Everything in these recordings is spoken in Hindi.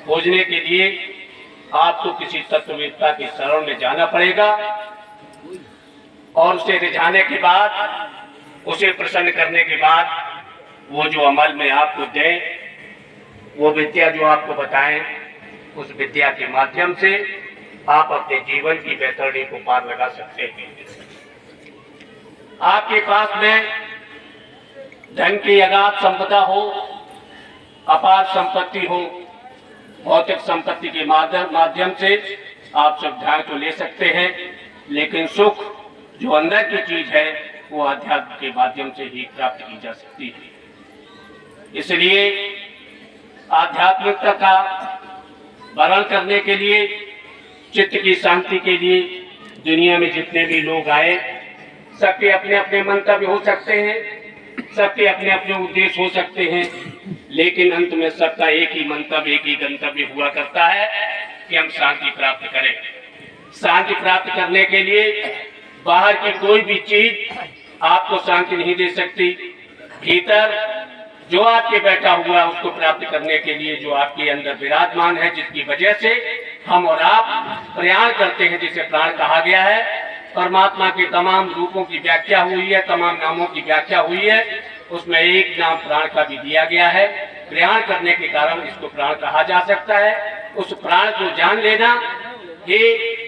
खोजने के लिए आपको किसी तत्ववेत्ता की शरण में जाना पड़ेगा और उसे रिझाने के बाद, उसे प्रसन्न करने के बाद वो जो अमल में आपको दे, वो विद्या जो आपको बताएं, उस विद्या के माध्यम से आप अपने जीवन की बेहतरी को पार लगा सकते हैं। आपके पास में धन की अगाध संपदा हो, अपार संपत्ति हो, भौतिक संपत्ति के माध्यम से आप सुविधाएं तो ले सकते हैं, लेकिन सुख जो अंदर की चीज है वो अध्यात्म के माध्यम से ही प्राप्त की जा सकती है। इसलिए आध्यात्मिकता का वर्णन करने के लिए, चित्त की शांति के लिए दुनिया में जितने भी लोग आए, सबके अपने अपने मंतव्य हो सकते हैं, सबके अपने अपने उद्देश्य हो सकते हैं, लेकिन अंत में सबका एक ही मंतव्य, एक ही गंतव्य हुआ करता है कि हम शांति प्राप्त करें। शांति प्राप्त करने के लिए बाहर की कोई भी चीज आपको शांति नहीं दे सकती। भीतर जो आपके बैठा हुआ उसको प्राप्त करने के लिए जो आपके अंदर विराजमान है, जिसकी वजह से हम और आप प्रयाण करते हैं, जिसे प्राण कहा गया है, परमात्मा के तमाम रूपों की व्याख्या हुई है, तमाम नामों की व्याख्या हुई है, उसमें एक नाम प्राण का भी दिया गया है। प्रयाण करने के कारण इसको प्राण कहा जा सकता है। उस प्राण को जान लेना ये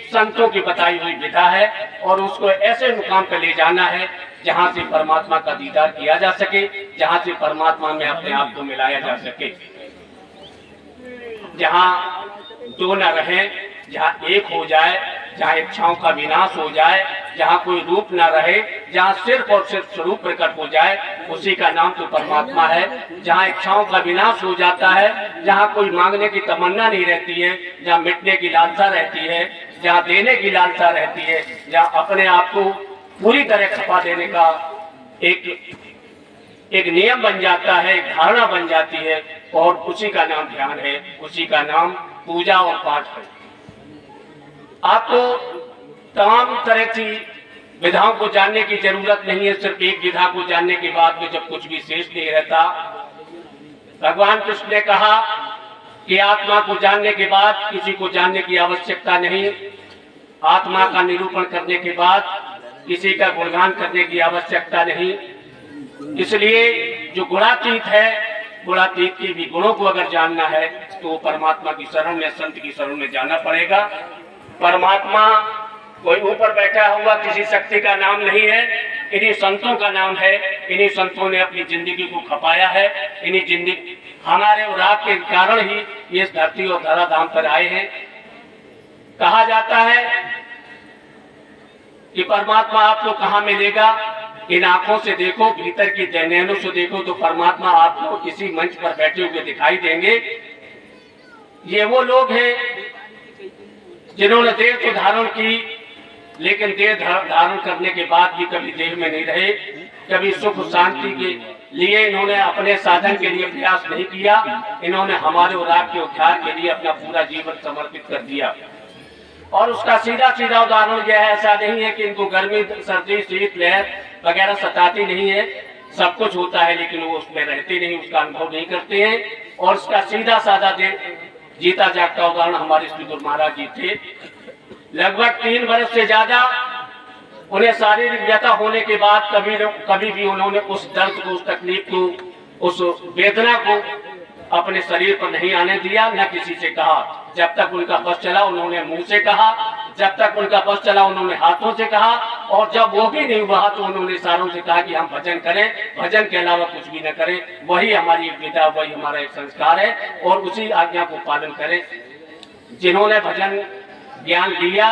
संतों की बताई हुई विधा है और उसको ऐसे मुकाम पर ले जाना है जहां से परमात्मा का दीदार किया जा सके, जहां से परमात्मा में अपने आप को मिलाया जा सके, जहां दो न रहे, जहां एक हो जाए, जहां इच्छाओं का विनाश हो जाए, जहां कोई रूप न रहे, जहां सिर्फ और सिर्फ स्वरूप प्रकट हो जाए, उसी का नाम तो परमात्मा है। जहां इच्छाओं का विनाश हो जाता है, जहां कोई मांगने की तमन्ना नहीं रहती है, जहां मिटने की लालसा रहती है, जहां देने की लालसा रहती है, जहां अपने आप को पूरी तरह खपा देने का एक नियम बन जाता है, एक धारणा बन जाती है, और उसी का नाम ध्यान है, उसी का नाम पूजा और पाठ है। आपको तमाम तरह की विधाओं को जानने की जरूरत नहीं है। सिर्फ एक विधा को जानने के बाद में जब कुछ भी शेष नहीं रहता, भगवान कृष्ण ने कहा कि आत्मा को जानने के बाद किसी को जानने की आवश्यकता नहीं, आत्मा का निरूपण करने के बाद किसी का गुणगान करने की आवश्यकता नहीं। इसलिए जो गुणातीत है, गुणातीत के भी गुणों को अगर जानना है तो परमात्मा की शरण में, संत की शरण में जाना पड़ेगा। परमात्मा कोई ऊपर बैठा हुआ किसी शक्ति का नाम नहीं है, इन्हीं संतों का नाम है। इन्हीं संतों ने अपनी जिंदगी को खपाया है, इन्हीं जिंदगी हमारे और आपके कारण ही ये धरती और धराधाम पर आए हैं। कहा जाता है कि परमात्मा आपको कहाँ मिलेगा, इन आंखों से देखो, भीतर की नैनों से देखो तो परमात्मा आपको इसी मंच पर बैठे हुए दिखाई देंगे। ये वो लोग हैं जिन्होंने देह तो धारण की, लेकिन देह धारण करने के बाद भी कभी देह में नहीं रहे, कभी सुख शांति के लिए इन्होंने अपने साधन के लिए प्रयास नहीं किया। इन्होंने हमारे और आपके उद्धार के लिए अपना पूरा जीवन समर्पित कर दिया। और उसका सीधा सीधा उदाहरण यह है, ऐसा नहीं है कि इनको गर्मी, सर्दी, शीत लहर वगैरह सताती नहीं है, सब कुछ होता है, लेकिन वो उसमें रहते नहीं, उसका अनुभव नहीं करते हैं। और उसका सीधा साधा जीता जागता उदाहरण हमारे श्री गुरु महाराज जी थे। लगभग 3 वर्ष से ज्यादा उन्हें शारीरिक व्यथा होने के बाद कभी भी उन्होंने उस दर्द को, उस तकलीफ को, उस वेदना को अपने शरीर पर नहीं आने दिया, न किसी से कहा। जब तक उनका बस चला उन्होंने मुंह से कहा, जब तक उनका बस चला उन्होंने हाथों से कहा, और जब वो भी नहीं हुआ तो उन्होंने इशारों से कहा कि हम भजन करें, भजन के अलावा कुछ भी न करें। वही हमारी एक विधा, वही हमारा एक संस्कार है, और उसी आज्ञा को पालन करें। जिन्होंने भजन ज्ञान लिया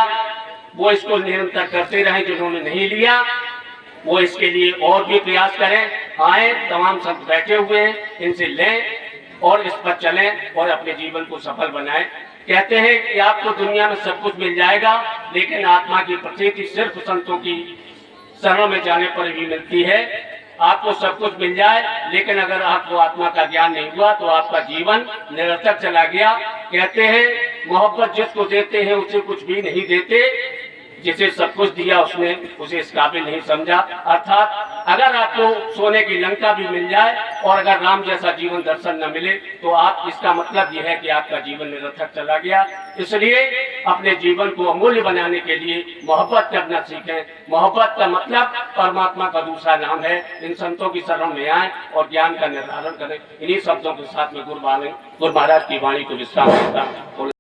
वो इसको निरंतर करते रहे, जिन्होंने नहीं लिया वो इसके लिए और भी प्रयास करें। आए, तमाम संत बैठे हुए हैं, इनसे लें और इस पर चलें और अपने जीवन को सफल बनाएं। कहते हैं कि आपको दुनिया में सब कुछ मिल जाएगा, लेकिन आत्मा की प्रतीति सिर्फ संतों की शरण में जाने पर भी मिलती है। आपको सब कुछ मिल जाए, लेकिन अगर आपको आत्मा का ज्ञान नहीं हुआ तो आपका जीवन निरर्थक चला गया। कहते हैं मोहब्बत जिसको देते हैं उसे कुछ भी नहीं देते, जिसे सब कुछ दिया उसने उसे इस काबिल नहीं समझा। अर्थात अगर आपको सोने की लंका भी मिल जाए और अगर राम जैसा जीवन दर्शन न मिले तो आप इसका मतलब यह है कि आपका जीवन निरर्थक चला गया। इसलिए अपने जीवन को अमूल्य बनाने के लिए मोहब्बत करना सीखें। मोहब्बत का मतलब परमात्मा का दूसरा नाम है। इन संतों की शरण में आए और ज्ञान का निर्धारण करें। इन्हीं शब्दों के साथ में गुरु महाराज की वाणी को विश्राम देता हूं।